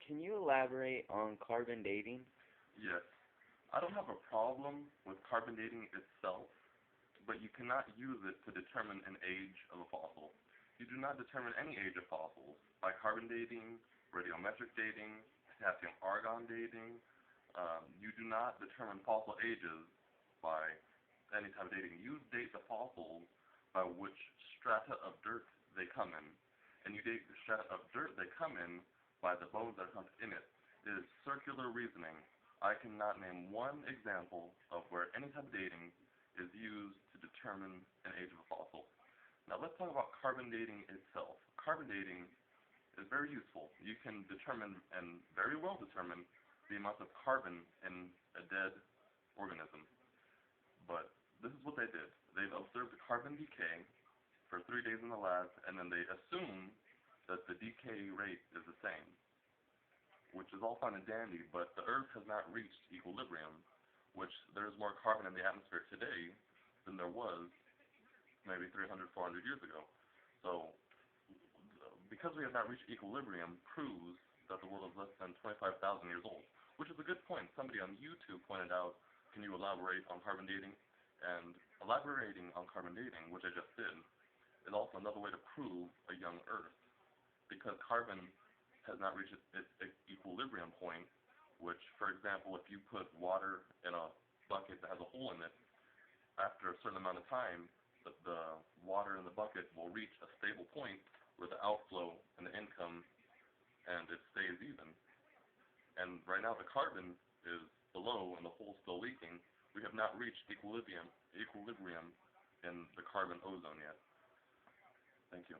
Can you elaborate on carbon dating? Yes. I don't have a problem with carbon dating itself, but you cannot use it to determine an age of a fossil. You do not determine any age of fossils by carbon dating, radiometric dating, potassium-argon dating. You do not determine fossil ages by any type of dating. You date the fossils by which strata of dirt they come in, and you date the strata of dirt they come in by the bones that are in it. It is circular reasoning. I cannot name one example of where any type of dating is used to determine an age of a fossil. Now let's talk about carbon dating itself. Carbon dating is very useful. You can determine, and very well determine, the amount of carbon in a dead organism. But this is what they did. They've observed the carbon decay for 3 days in the lab, and then they assume that the decay rate is the same, which is all fine and dandy, but the Earth has not reached equilibrium, which there's more carbon in the atmosphere today than there was maybe 300, 400 years ago. So, because we have not reached equilibrium proves that the world is less than 25,000 years old, which is a good point. Somebody on YouTube pointed out, can you elaborate on carbon dating? And elaborating on carbon dating, which I just did, is also another way to prove a young Earth, because carbon has not reached its equilibrium point, which, for example, if you put water in a bucket that has a hole in it, after a certain amount of time, the water in the bucket will reach a stable point where the outflow and the income, and it stays even. And right now the carbon is below and the hole's still leaking. We have not reached equilibrium in the carbon ozone yet. Thank you.